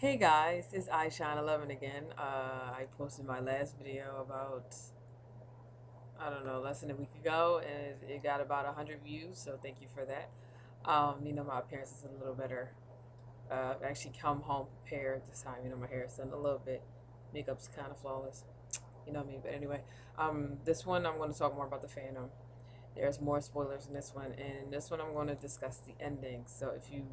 Hey guys, it's iShine11 again. I posted my last video about, I don't know, less than a week ago, and it got about 100 views, so thank you for that. My appearance is a little better. I've actually come home prepared this time. My hair is done a little bit. Makeup's kind of flawless. You know me, but anyway. This one I'm going to talk more about the Phantom. There's more spoilers in this one, and in this one I'm going to discuss the ending. So if you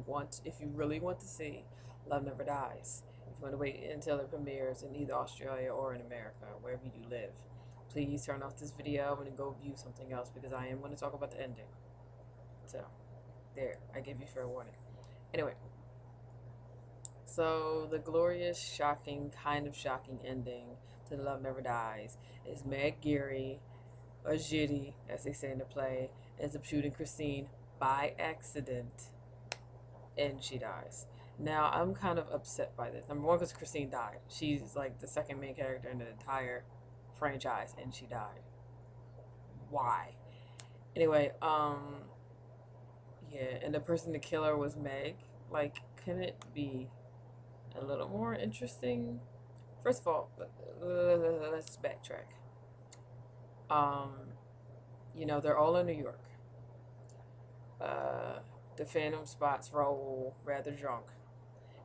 really want to see Love Never Dies, if you want to wait until it premieres in either Australia or in America, wherever you live, please turn off this video and go view something else because I am going to talk about the ending. So, there, I give you fair warning. Anyway, so the glorious, shocking, kind of shocking ending to Love Never Dies is Meg Geary, or Jitty, as they say in the play, ends up shooting Christine by accident, and she dies. Now, I'm kind of upset by this. Number one, because Christine died. She's like the second main character in the entire franchise, and she died. Why? Anyway, yeah, and the person to kill her was Meg. Like, couldn't it be a little more interesting? First of all, let's backtrack. Um, they're all in New York. The Phantom spots Raoul rather drunk,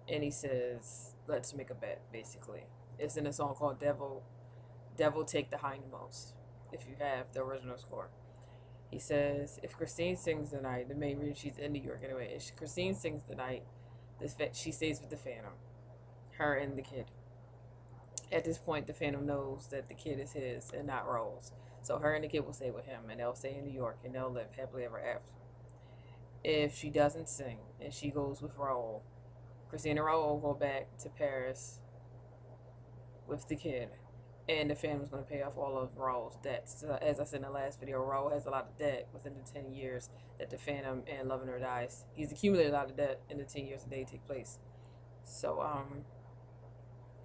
and he says, "Let's make a bet." Basically, it's in a song called "Devil Take the Hindmost." If you have the original score, he says, "If Christine sings tonight, the main reason she's in New York anyway, if Christine sings tonight, she stays with the Phantom, her and the kid." At this point, the Phantom knows that the kid is his and not Raoul's. So her and the kid will stay with him, and they'll stay in New York, and they'll live happily ever after. If she doesn't sing and she goes with Raoul, Christina and Raoul will go back to Paris with the kid, and the family's going to pay off all of Raoul's debts. So as I said in the last video, Raoul has a lot of debt within the 10 years that the Phantom and Love Never Dies. He's accumulated a lot of debt in the 10 years that they take place. So,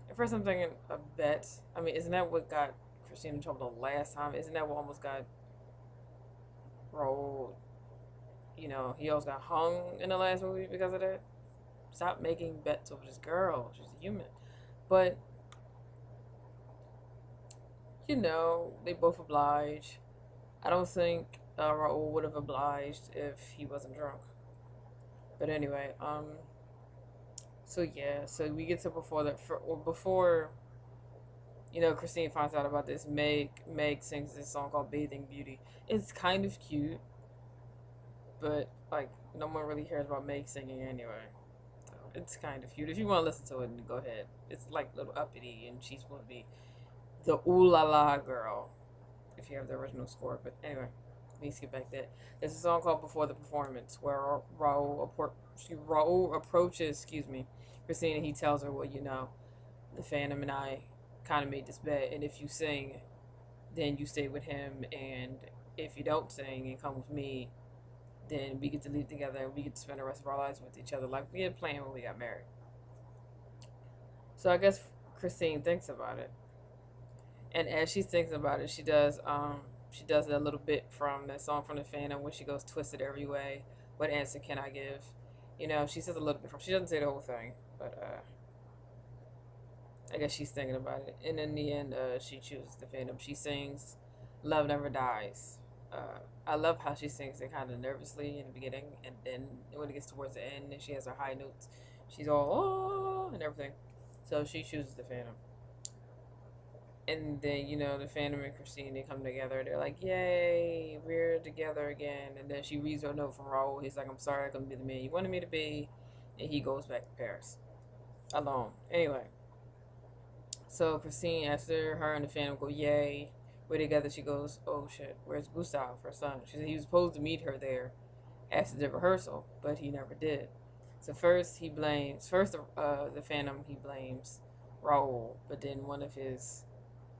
at first I'm thinking a bet. I mean, isn't that what got Christina in trouble the last time? Isn't that what almost got Raoul? He almost got hung in the last movie because of that. Stop making bets over this girl. She's a human. But, they both oblige. I don't think Raoul would have obliged if he wasn't drunk. But anyway, so yeah, so we get to before Christine finds out about this. Meg sings this song called "Bathing Beauty." It's kind of cute, but like no one really cares about Meg singing anyway. So it's kind of cute. If you want to listen to it, go ahead. It's like a little uppity, and she's going to be the ooh la la girl if you have the original score. But anyway, let me skip back that. There's a song called "Before the Performance" where Raoul approaches, Christina. He tells her, "Well, the Phantom and I kind of made this bet, and if you sing, then you stay with him, and if you don't sing and come with me, then we get to live together and we get to spend the rest of our lives with each other like we had planned when we got married." So I guess Christine thinks about it, and as she thinks about it, she does a little bit from that song from the Phantom where she goes, "Twisted every way. What answer can I give?" She says a little bit from. She doesn't say the whole thing, but I guess she's thinking about it. And in the end, she chooses the Phantom. She sings "Love Never Dies." I love how she sings it kind of nervously in the beginning, and then when it gets towards the end and she has her high notes, she's all oh and everything. So she chooses the Phantom. And then, the Phantom and Christine, they come together. They're like, "Yay, we're together again." And then she reads her note from Raoul. He's like, "I'm sorry I couldn't be the man you wanted me to be." And he goes back to Paris alone. Anyway. So Christine, after her and the Phantom go, "Yay, we're together," she goes, "Oh shit, where's Gustav, her son?" She said he was supposed to meet her there after the rehearsal, but he never did. So the Phantom, he blames Raoul, but then one of his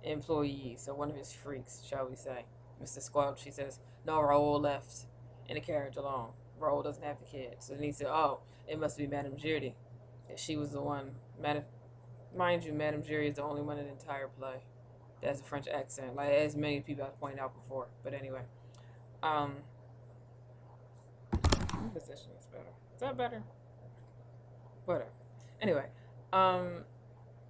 employees, or one of his freaks, shall we say, Mr. Squelch, he says, "No, Raoul left in the carriage alone. Raoul doesn't have the kid." So then he said, "Oh, it must be Madame Giardi. That she was the one." Mind you, Madame Giry is the only one in the entire play that has a French accent, like as many people have pointed out before. But anyway, position is better. Is that better? Whatever. Anyway, Um,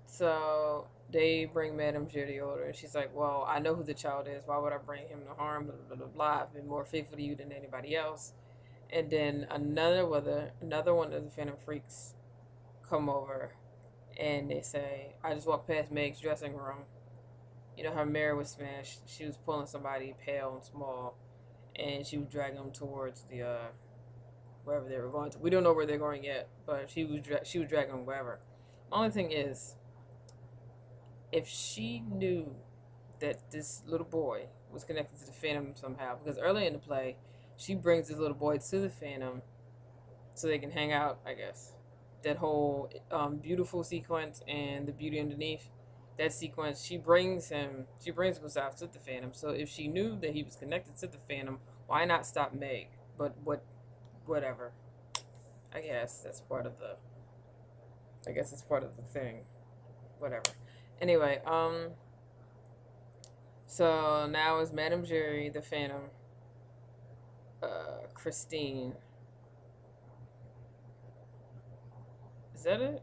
so they bring Madame Judy over, and she's like, "Well, I know who the child is. Why would I bring him to harm? Blah blah blah blah. I've been more faithful to you than anybody else." And then another one of the Phantom Freaks come over, and they say, "I just walked past Meg's dressing room. You know, her mirror was smashed. She was pulling somebody pale and small, and she was dragging them towards the wherever they were going to. We don't know where they're going yet, but she was dragging them wherever. Only thing is, if she knew that this little boy was connected to the Phantom somehow, because early in the play, she brings this little boy to the Phantom so they can hang out, I guess. That whole beautiful sequence and the beauty underneath that sequence, she brings Gustav to the Phantom. So if she knew that he was connected to the Phantom, why not stop Meg? But whatever. I guess that's part of the. I guess it's part of the thing. Whatever. Anyway, so now it's Madame Jury, the Phantom, Christine. Is that it?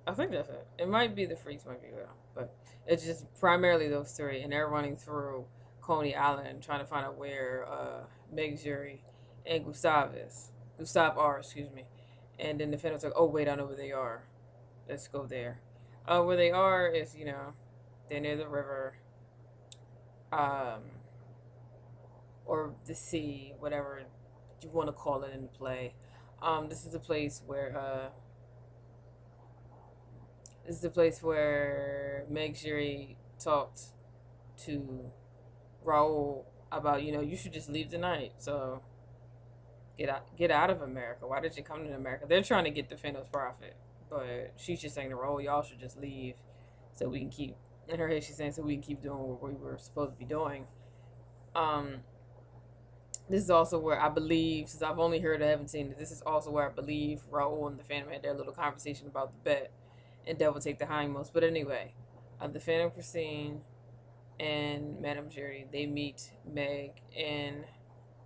I think that's it. It might be the Freaks, might be well, but it's just primarily those three, and they're running through Coney Island trying to find out where Meg Jury and Gustav is. Gustav R, excuse me. And then the Phantom's like, "Oh wait, I know where they are. Let's go there." Where they are is, they're near the river, um, or the sea, whatever you want to call it in the play. This is the place where Meg Jury talked to Raul about, you should just leave tonight. So get out of America. Why did you come to America? They're trying to get the Phantom's profit, but she's just saying to Raul, y'all should just leave so we can keep. In her head, she's saying so we can keep doing what we were supposed to be doing. This is also where I believe, since I've only heard, I haven't seen it. This is also where I believe Raul and the Phantom had their little conversation about the bet, and Devil take the hindmost. But anyway, the Phantom Christine and Madame Jury, they meet Meg and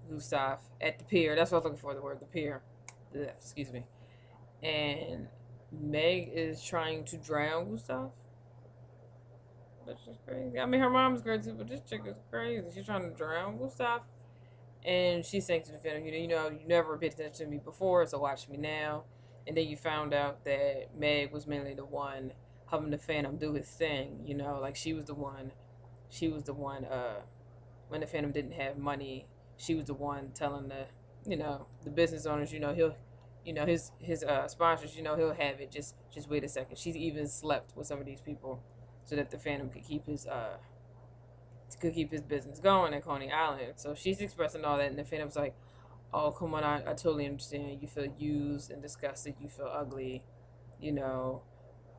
Gustav at the pier. That's what I was looking for, the word, the pier. Excuse me. And Meg is trying to drown Gustav. That's just crazy. I mean, her mom's great too, but this chick is crazy. She's trying to drown Gustav. And she's saying to the Phantom, you never paid attention to me before, so watch me now. And then you found out that Meg was mainly the one helping the Phantom do his thing, like she was the one, when the Phantom didn't have money, she was the one telling the business owners, his sponsors, he'll have it, just wait a second. She's even slept with some of these people so that the Phantom could keep his business going at Coney Island. So she's expressing all that, and the Phantom's like, "Oh, come on, I totally understand. You feel used and disgusted. You feel ugly.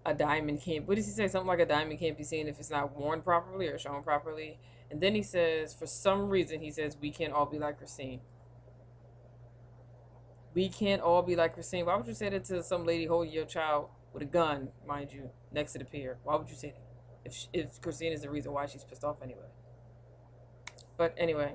A diamond can't." What does he say? Something like a diamond can't be seen if it's not worn properly or shown properly. And then he says, for some reason, we can't all be like Christine. We can't all be like Christine. Why would you say that to some lady holding your child with a gun, mind you, next to the pier? Why would you say that? If Christine is the reason why she's pissed off anyway. But anyway,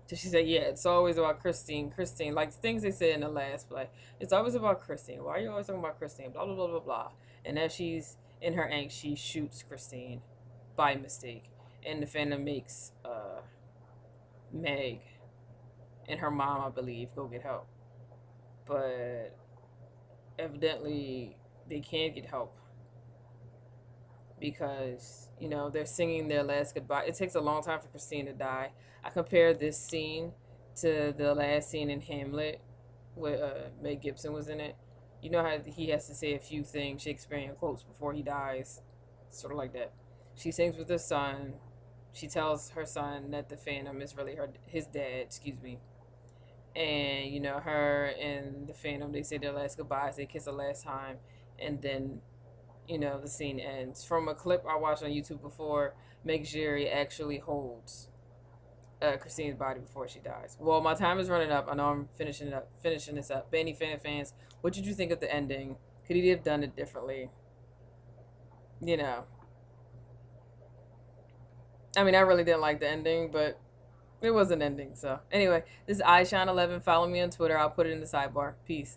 so she said, yeah, it's always about Christine, like things they said in the last play. It's always about Christine. Why are you always talking about Christine? Blah, blah, blah, blah, blah. And as she's in her angst, she shoots Christine by mistake. And the Phantom makes Meg and her mom, I believe, go get help. But evidently, they can't get help because they're singing their last goodbye. It takes a long time for Christine to die. I compare this scene to the last scene in Hamlet where Meg Gibson was in it. You know how he has to say a few things, Shakespearean quotes, before he dies, sort of like that. She sings with her son. She tells her son that the Phantom is really his dad, excuse me. And her and the Phantom, they say their last goodbyes, they kiss the last time, and then the scene ends. From a clip I watched on YouTube before, Meg Jury actually holds Christine's body before she dies. Well, my time is running up. I know I'm finishing this up. But any fans, what did you think of the ending? Could he have done it differently? I mean, I really didn't like the ending, but it was an ending. So anyway, this is iShine11. Follow me on Twitter. I'll put it in the sidebar. Peace.